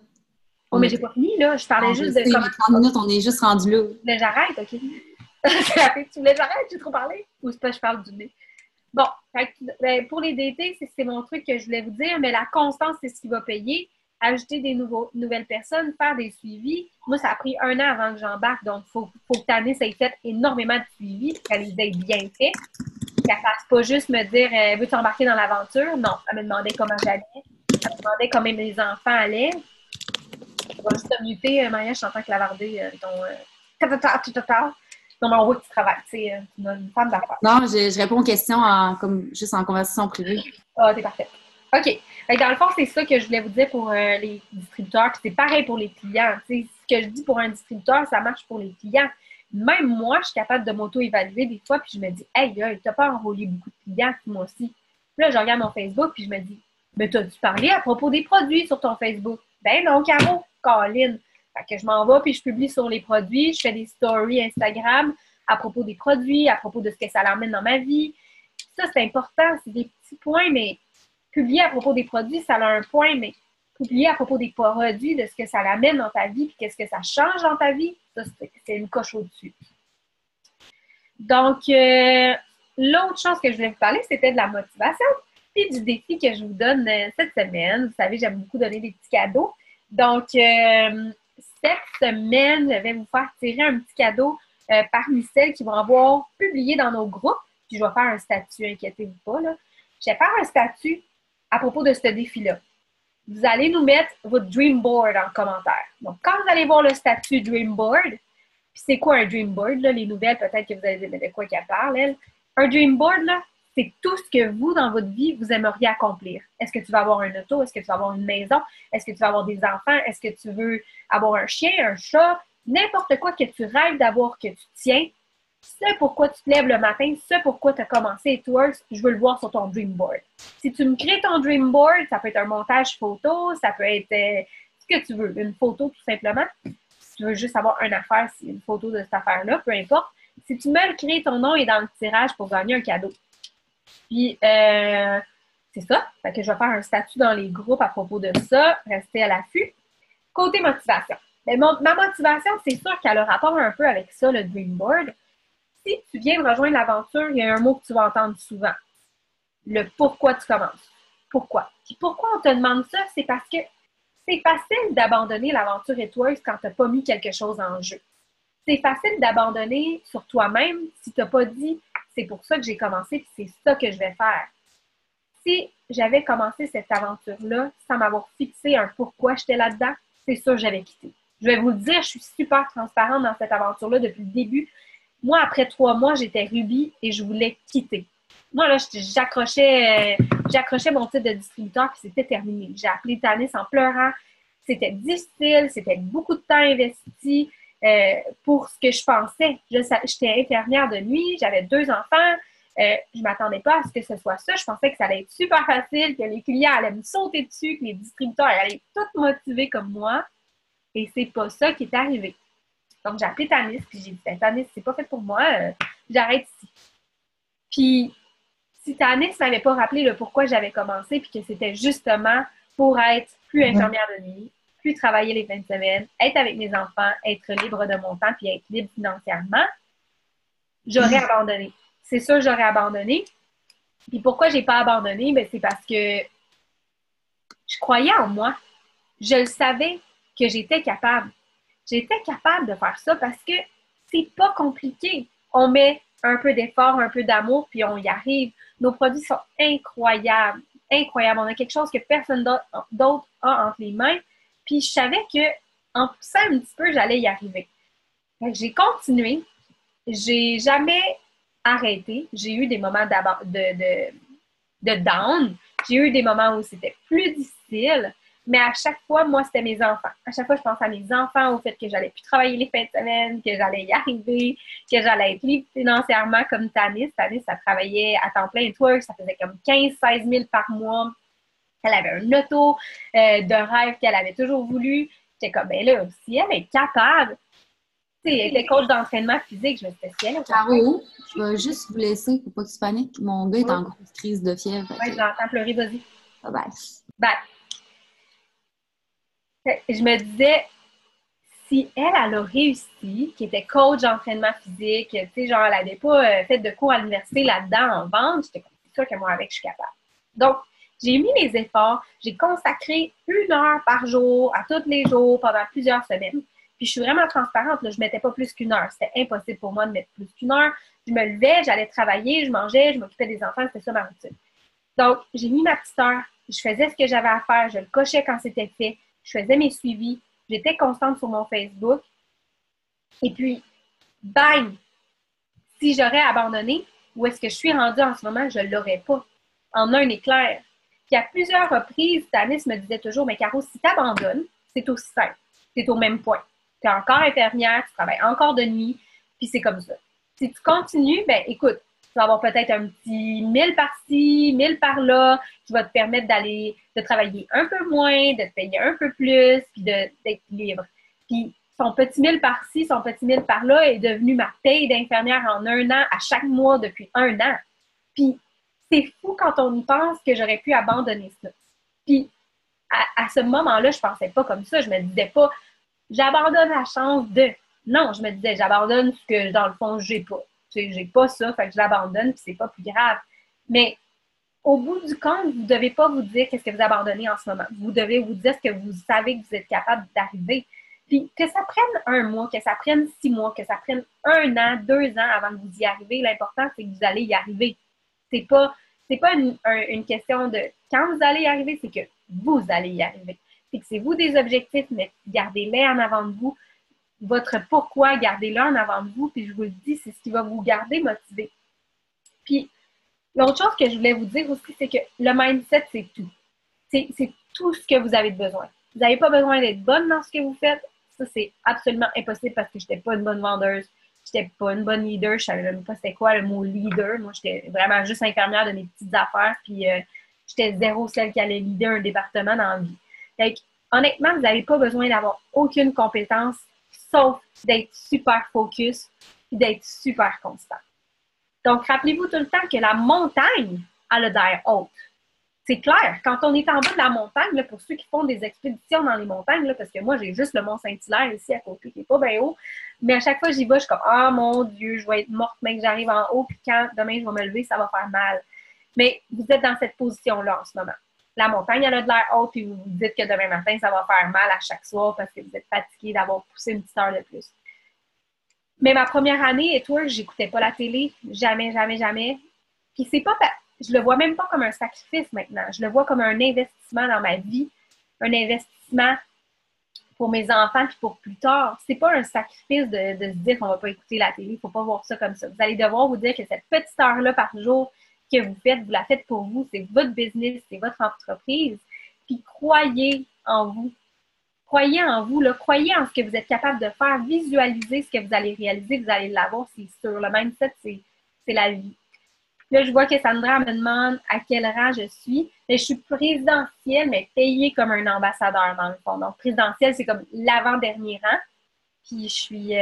Oh, mais j'ai pas fini, là. Je parlais juste de comment... 30 minutes, on est juste rendu là. Tu voulais j'arrête, OK? Tu voulais j'arrête? J'ai trop parlé? Ou c'est pas je parle du nez? Bon, pour les DT, c'est mon truc que je voulais vous dire, mais la constance, c'est ce qui va payer. Ajouter des nouvelles personnes, faire des suivis. Moi, ça a pris 1 an avant que j'embarque, donc il faut que Tannis ait fait énormément de suivis, qu'elle les ait bien fait. Qu'elle ne fasse pas juste me dire veux-tu embarquer dans l'aventure? Non, elle me demandait comment j'allais. Elle me demandait comment mes enfants allaient. Je vais juste te muter, Maria, je t'entends clavarder ton. Non, mais on voit que tu travailles. Tu es une femme d'affaires. Non, je réponds aux questions juste en conversation privée. Ah, t'es parfaite. OK. Dans le fond, c'est ça que je voulais vous dire pour les distributeurs. Puis c'est pareil pour les clients. T'sais, ce que je dis pour un distributeur, ça marche pour les clients. Même moi, je suis capable de m'auto-évaluer des fois, puis je me dis, hey, t'as pas enrôlé beaucoup de clients, moi aussi. Puis là, je regarde mon Facebook, puis je me dis, mais t'as-tu parlé à propos des produits sur ton Facebook? Ben non, Caro, Caroline. Fait que je m'en vais, puis je publie sur les produits, je fais des stories Instagram à propos des produits, à propos de ce que ça l'emmène dans ma vie. Ça, c'est important, c'est des petits points, mais publier à propos des produits, ça a un point, mais publier à propos des produits, de ce que ça l'amène dans ta vie, puis qu'est-ce que ça change dans ta vie, Ça, c'est une coche au-dessus. Donc, l'autre chose que je voulais vous parler, c'était de la motivation puis du défi que je vous donne cette semaine. Vous savez, j'aime beaucoup donner des petits cadeaux. Donc, cette semaine, je vais vous faire tirer un petit cadeau parmi celles qui vont avoir publié dans nos groupes. Puis, je vais faire un statut, inquiétez-vous pas, là. Je vais faire un statut à propos de ce défi-là. Vous allez nous mettre votre Dream Board en commentaire. Donc, quand vous allez voir le statut Dream Board, puis c'est quoi un Dream Board, là, les nouvelles, peut-être que vous allez dire de quoi qu'elle parle, elle. Un Dream Board, là, c'est tout ce que vous, dans votre vie, vous aimeriez accomplir. Est-ce que tu vas avoir un auto? Est-ce que tu vas avoir une maison? Est-ce que tu vas avoir des enfants? Est-ce que tu veux avoir un chien, un chat? N'importe quoi que tu rêves d'avoir, que tu tiens, c'est pourquoi tu te lèves le matin, c'est pourquoi tu as commencé et toi, je veux le voir sur ton Dream Board. Si tu me crées ton Dream Board, ça peut être un montage photo, ça peut être ce que tu veux, une photo tout simplement. Si tu veux juste avoir une affaire, c'est une photo de cette affaire-là, peu importe. Si tu me le crées, ton nom est dans le tirage pour gagner un cadeau. Puis, c'est ça. Fait que je vais faire un statut dans les groupes à propos de ça. Restez à l'affût. Côté motivation. Mais ma motivation, c'est sûr qu'elle a rapport un peu avec ça, le Dream Board. Si tu viens de rejoindre l'aventure, il y a un mot que tu vas entendre souvent. Le pourquoi tu commences. Pourquoi? Puis pourquoi on te demande ça? C'est parce que c'est facile d'abandonner l'aventure étoileuse quand tu n'as pas mis quelque chose en jeu. C'est facile d'abandonner sur toi-même si tu n'as pas dit c'est pour ça que j'ai commencé et c'est ça que je vais faire. Si j'avais commencé cette aventure-là sans m'avoir fixé un pourquoi j'étais là-dedans, c'est sûr que j'avais quitté. Je vais vous le dire, je suis super transparente dans cette aventure-là depuis le début. Moi, après 3 mois, j'étais Ruby et je voulais quitter. Moi, là, j'accrochais mon titre de distributeur puis c'était terminé. J'ai appelé Tanis en pleurant. C'était difficile, c'était beaucoup de temps investi pour ce que je pensais. J'étais infirmière de nuit, j'avais 2 enfants. Je ne m'attendais pas à ce que ce soit ça. Je pensais que ça allait être super facile, que les clients allaient me sauter dessus, que les distributeurs allaient être tous motivés comme moi. Et c'est pas ça qui est arrivé. Donc, j'ai appelé Tanis, puis j'ai dit, Tanis, c'est pas fait pour moi, j'arrête ici. Puis, si Tanis ne m'avait pas rappelé le pourquoi j'avais commencé, puis que c'était justement pour être plus infirmière de nuit, plus travailler les fins de semaine, être avec mes enfants, être libre de mon temps, puis être libre financièrement, j'aurais abandonné. C'est sûr, j'aurais abandonné. Puis pourquoi j'ai pas abandonné? Ben, c'est parce que je croyais en moi. Je le savais que j'étais capable. J'étais capable de faire ça parce que c'est pas compliqué. On met un peu d'effort, un peu d'amour, puis on y arrive. Nos produits sont incroyables. Incroyables. On a quelque chose que personne d'autre a entre les mains. Puis je savais qu'en poussant un petit peu, j'allais y arriver. Donc, j'ai continué. J'ai jamais arrêté. J'ai eu des moments de down. J'ai eu des moments où c'était plus difficile. Mais à chaque fois, moi, c'était mes enfants. À chaque fois, je pense à mes enfants, au fait que j'allais plus travailler les fins de semaine, que j'allais y arriver, que j'allais être libre financièrement comme Tanis. Tanis, ça travaillait à temps plein. Toi, ça faisait comme 15-16 000 par mois. Elle avait un auto de rêve qu'elle avait toujours voulu. J'étais comme, ben là, si elle est capable, tu sais, elle était coach d'entraînement physique, je me disais, si elle est capable. Caro, je vais juste vous laisser pour pas que tu paniques. Mon gars est en grosse crise de fièvre. Oui, je l'entends pleurer, vas-y. Bye bye. Bye. Je me disais, si elle a réussi, qui était coach d'entraînement physique, tu sais, genre, elle n'avait pas fait de cours à l'université là-dedans en vente, j'étais comme, c'est sûr que moi, avec, je suis capable. Donc, j'ai mis mes efforts, j'ai consacré 1 heure par jour, à tous les jours, pendant plusieurs semaines. Puis, je suis vraiment transparente, là, je ne mettais pas plus qu'1 heure. C'était impossible pour moi de mettre plus qu'1 heure. Je me levais, j'allais travailler, je mangeais, je m'occupais des enfants, c'était ça ma routine. Donc, j'ai mis ma petite heure, je faisais ce que j'avais à faire, je le cochais quand c'était fait. Je faisais mes suivis, j'étais constante sur mon Facebook. Et puis, bang! Si j'aurais abandonné, où est-ce que je suis rendue en ce moment, je ne l'aurais pas. En un éclair. Puis à plusieurs reprises, Tanis me disait toujours, mais Caro, si tu abandonnes, c'est aussi simple. C'est au même point. Tu es encore infirmière, tu travailles encore de nuit, puis c'est comme ça. Si tu continues, ben écoute, tu vas avoir peut-être un petit 1000 par-ci, 1000 par-là, qui va te permettre de travailler un peu moins, de te payer un peu plus, puis d'être libre. Puis son petit 1000 par-ci, son petit 1000 par-là est devenu ma paye d'infirmière en 1 an, à chaque mois depuis 1 an. Puis c'est fou quand on y pense que j'aurais pu abandonner ça. Puis à ce moment-là, je pensais pas comme ça. Je me disais pas, j'abandonne la chance de. Non, je me disais, j'abandonne ce que, dans le fond, j'ai pas. Tu sais, j'ai pas ça, fait que je l'abandonne, puis c'est pas plus grave. Mais au bout du compte, vous ne devez pas vous dire qu'est-ce que vous abandonnez en ce moment. Vous devez vous dire ce que vous savez que vous êtes capable d'arriver. Puis que ça prenne 1 mois, que ça prenne 6 mois, que ça prenne 1 an, 2 ans avant que vous y arrivez, l'important, c'est que vous allez y arriver. C'est pas une question de quand vous allez y arriver, c'est que vous allez y arriver. Fixez-vous des objectifs, mais gardez-les en avant de vous. Votre pourquoi, gardez-le en avant de vous. Puis je vous le dis, c'est ce qui va vous garder motivé. Puis l'autre chose que je voulais vous dire aussi, c'est que le mindset, c'est tout. C'est tout ce que vous avez besoin. Vous n'avez pas besoin d'être bonne dans ce que vous faites. Ça, c'est absolument impossible parce que je n'étais pas une bonne vendeuse. Je n'étais pas une bonne leader. Je ne savais même pas c'était quoi le mot leader. Moi, j'étais vraiment juste infirmière de mes petites affaires. Puis, j'étais zéro celle qui allait leader un département dans la vie. Fait que, honnêtement, vous n'avez pas besoin d'avoir aucune compétence sauf d'être super focus et d'être super constant. Donc, rappelez-vous tout le temps que la montagne a le d'air haute. C'est clair, quand on est en bas de la montagne, là, pour ceux qui font des expéditions dans les montagnes, là, parce que moi, j'ai juste le Mont-Saint-Hilaire ici à côté, qui n'est pas bien haut, mais à chaque fois que j'y vais, je suis comme « Ah, mon Dieu, je vais être morte, mais que j'arrive en haut, puis quand demain je vais me lever, ça va faire mal. » Mais vous êtes dans cette position-là en ce moment. La montagne, elle a de l'air haute, puis vous vous dites que demain matin, ça va faire mal à chaque soir parce que vous êtes fatigué d'avoir poussé une petite heure de plus. Mais ma première année, et toi, j'écoutais pas la télé, jamais, jamais, jamais. Puis c'est pas, je le vois même pas comme un sacrifice maintenant. Je le vois comme un investissement dans ma vie, un investissement pour mes enfants puis pour plus tard. C'est pas un sacrifice de se dire qu'on va pas écouter la télé. Faut pas voir ça comme ça. Vous allez devoir vous dire que cette petite heure-là par jour que vous la faites pour vous. C'est votre business, c'est votre entreprise. Puis croyez en vous. Croyez en vous, là, croyez en ce que vous êtes capable de faire, visualisez ce que vous allez réaliser, vous allez l'avoir, c'est sûr. Le mindset, c'est la vie. Là, je vois que Sandra me demande à quel rang je suis. Mais je suis présidentielle, mais payée comme un ambassadeur, dans le fond. Donc, présidentielle, c'est comme l'avant-dernier rang. Puis, je suis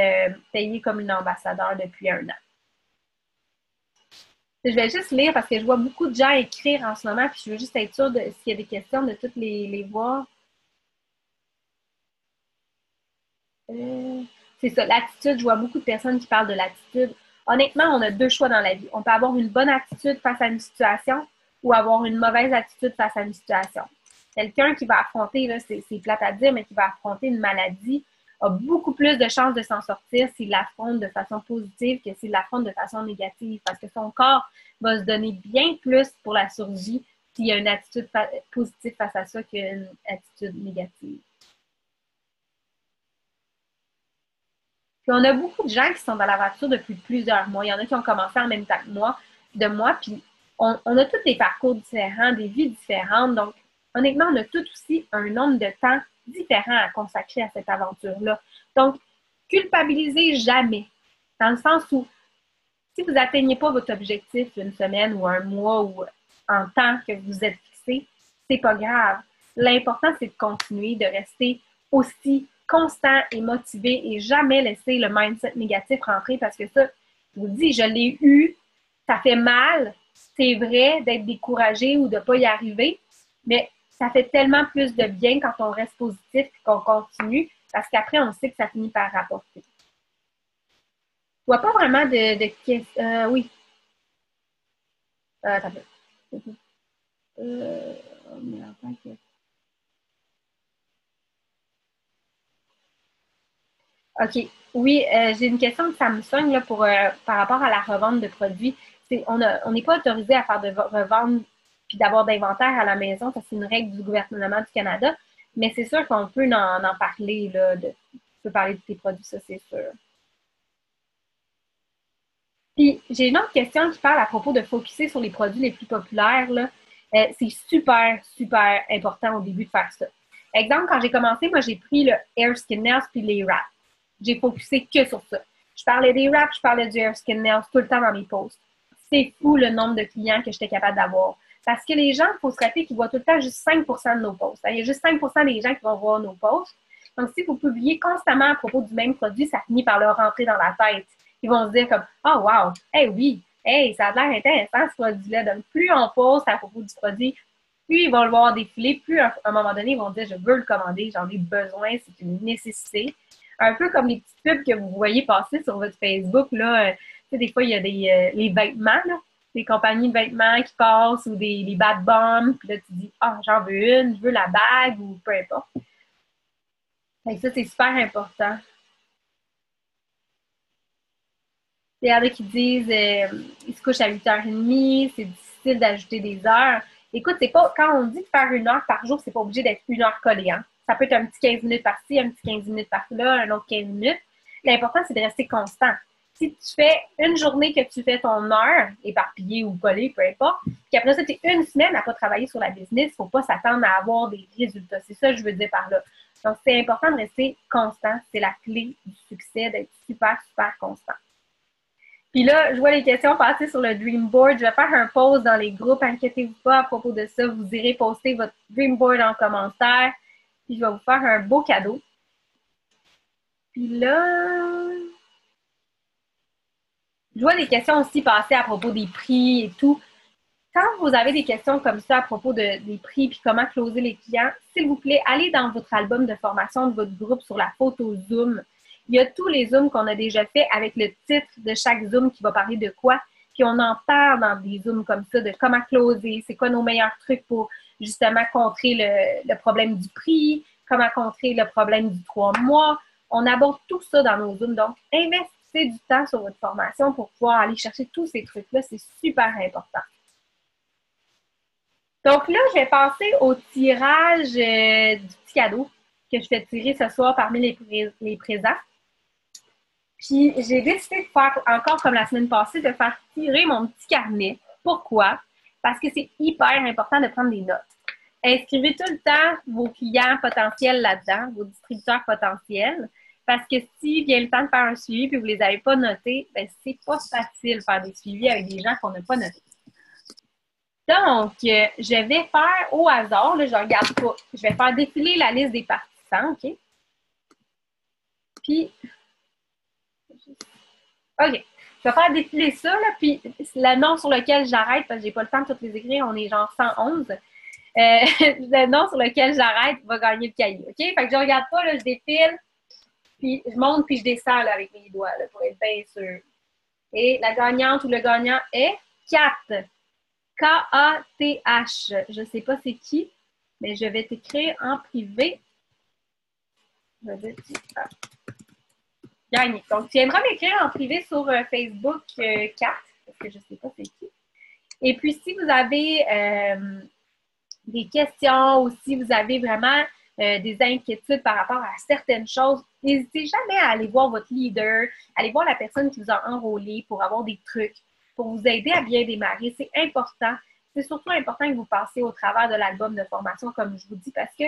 payée comme une ambassadeur depuis 1 an. Je vais juste lire parce que je vois beaucoup de gens écrire en ce moment, puis je veux juste être sûre de s'il y a des questions, de toutes les voir. C'est ça, l'attitude, je vois beaucoup de personnes qui parlent de l'attitude. Honnêtement, on a 2 choix dans la vie. On peut avoir une bonne attitude face à une situation ou avoir une mauvaise attitude face à une situation. Quelqu'un qui va affronter, là, c'est plate à dire, mais qui va affronter une maladie a beaucoup plus de chances de s'en sortir s'il l'affronte de façon positive que s'il l'affronte de façon négative, parce que son corps va se donner bien plus pour la survie s'il y a une attitude positive face à ça qu'une attitude négative. Puis on a beaucoup de gens qui sont dans l'aventure depuis plusieurs mois. Il y en a qui ont commencé en même temps que moi, puis on a tous des parcours différents, des vies différentes. Donc, honnêtement, on a tous aussi un nombre de temps différent à consacrer à cette aventure-là. Donc, culpabilisez jamais. Dans le sens où, si vous n'atteignez pas votre objectif une semaine ou un mois ou en temps que vous êtes fixé, c'est pas grave. L'important, c'est de continuer, de rester aussi constant et motivé et jamais laisser le mindset négatif rentrer parce que ça, je vous dis, je l'ai eu, ça fait mal, c'est vrai d'être découragé ou de ne pas y arriver, mais ça fait tellement plus de bien quand on reste positif et qu'on continue parce qu'après, on sait que ça finit par rapporter. Je vois pas vraiment de questions. Oui. Attends. OK. Oui, j'ai une question de Samsung là, par rapport à la revente de produits. On n'est pas autorisé à faire de revente puis d'avoir d'inventaire à la maison. Ça, c'est une règle du gouvernement du Canada. Mais c'est sûr qu'on peut en parler. Là, tu peux parler de tes produits, ça, c'est sûr. Puis, j'ai une autre question qui parle à propos de focuser sur les produits les plus populaires. Là. C'est super, super important au début de faire ça. Exemple, quand j'ai commencé, moi, j'ai pris le Hair Skin Nails puis les wraps. J'ai focusé que sur ça. Je parlais des wraps, je parlais du Hair Skin Nails tout le temps dans mes posts. C'est fou le nombre de clients que j'étais capable d'avoir. Parce que les gens, il faut se rappeler qu'ils voient tout le temps juste 5 de nos posts. Il y a juste 5 des gens qui vont voir nos posts. Donc, si vous publiez constamment à propos du même produit, ça finit par leur rentrer dans la tête. Ils vont se dire comme « Oh wow, hey oui, hey, ça a l'air intéressant ce produit-là. » Donc, plus on poste à propos du produit, plus ils vont le voir défiler, plus à un moment donné, ils vont dire « Je veux le commander, j'en ai besoin, c'est une nécessité. » Un peu comme les petites pubs que vous voyez passer sur votre Facebook, là. Tu sais, des fois, il y a les vêtements, là. Des compagnies de vêtements qui passent ou les bad bombs. Puis là, tu dis, ah, j'en veux une, je veux la bague ou peu importe. Et ça, c'est super important. Il y en a qui disent ils se couchent à 8h30, c'est difficile d'ajouter des heures. Écoute, c'est pas quand on dit de faire 1 heure par jour, c'est pas obligé d'être 1 heure collée. Hein? Ça peut être un petit 15 minutes par-ci, un petit 15 minutes par-là, un autre 15 minutes. L'important, c'est de rester constant. Si tu fais une journée que tu fais ton heure, éparpillée ou collée, peu importe, puis après ça, tu es une semaine à pas travailler sur la business, il ne faut pas s'attendre à avoir des résultats. C'est ça que je veux dire par là. Donc, c'est important de rester constant. C'est la clé du succès, d'être super, super constant. Puis là, je vois les questions passer sur le Dream Board. Je vais faire un post dans les groupes. Inquiétez-vous pas à propos de ça. Vous irez poster votre Dream Board en commentaire. Puis je vais vous faire un beau cadeau. Puis là, je vois des questions aussi passer à propos des prix et tout. Quand vous avez des questions comme ça à propos des prix puis comment closer les clients, s'il vous plaît, allez dans votre album de formation de votre groupe sur la photo Zoom. Il y a tous les Zooms qu'on a déjà fait avec le titre de chaque Zoom qui va parler de quoi. Puis on en parle dans des Zooms comme ça, de comment closer, c'est quoi nos meilleurs trucs pour justement contrer le problème du prix, comment contrer le problème du 3 mois. On aborde tout ça dans nos Zooms. Donc, investissez du temps sur votre formation pour pouvoir aller chercher tous ces trucs-là. C'est super important. Donc là, je vais passer au tirage du petit cadeau que je fais tirer ce soir parmi les présents. Puis, j'ai décidé de faire encore comme la semaine passée, de faire tirer mon petit carnet. Pourquoi? Parce que c'est hyper important de prendre des notes. Inscrivez tout le temps vos clients potentiels là-dedans, vos distributeurs potentiels, parce que si vient le temps de faire un suivi et vous ne les avez pas notés, ben c'est pas facile de faire des suivis avec des gens qu'on n'a pas notés. Donc, je vais faire au hasard, là, je ne regarde pas, je vais faire défiler la liste des participants, OK? Puis, OK. Je vais faire défiler ça, là, puis le nom sur lequel j'arrête, parce que j'ai pas le temps de toutes les écrire, on est genre 111. Le nom sur lequel j'arrête va gagner le cahier, OK? Fait que je regarde pas, là, je défile, puis je monte, puis je descends là, avec mes doigts, là, pour être bien sûr. Et la gagnante ou le gagnant est Kat. K-A-T-H. Je ne sais pas c'est qui, mais je vais t'écrire en privé. Je vais dire gagné. Donc, tu viendras m'écrire en privé sur Facebook 4, parce que je ne sais pas c'est qui. Et puis, si vous avez des questions ou si vous avez vraiment des inquiétudes par rapport à certaines choses, n'hésitez jamais à aller voir votre leader, aller voir la personne qui vous a enrôlé pour avoir des trucs, pour vous aider à bien démarrer. C'est important. C'est surtout important que vous passiez au travers de l'album de formation, comme je vous dis, parce que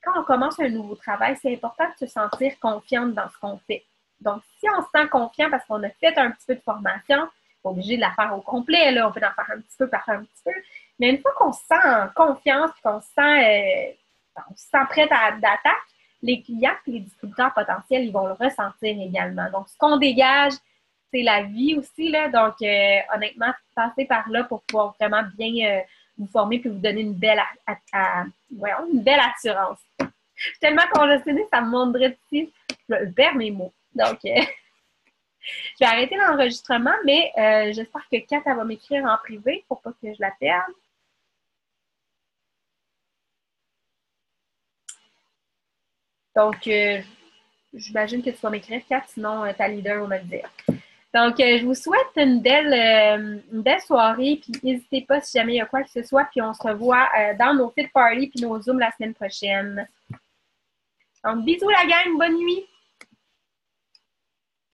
quand on commence un nouveau travail, c'est important de se sentir confiante dans ce qu'on fait. Donc, si on se sent confiant parce qu'on a fait un petit peu de formation, pas obligé de la faire au complet, là, on peut en faire un petit peu par un petit peu, mais une fois qu'on se sent en confiance, qu'on se sent prête à d'attaque, les clients et les distributeurs potentiels, ils vont le ressentir également. Donc, ce qu'on dégage, c'est la vie aussi, là. Donc, honnêtement, passez par là pour pouvoir vraiment bien vous former puis vous donner une belle assurance. Je suis tellement congestionnée, ça me monterait dessus. Je perds mes mots. Donc, je vais arrêter l'enregistrement, mais j'espère que Kat, elle va m'écrire en privé pour pas que je la perde. Donc, j'imagine que tu vas m'écrire, Kat, sinon ta leader va me le dire. Donc, je vous souhaite une belle soirée, puis n'hésitez pas si jamais il y a quoi que ce soit, puis on se revoit dans nos fit party puis nos Zooms la semaine prochaine. Donc, bisous la gang, bonne nuit!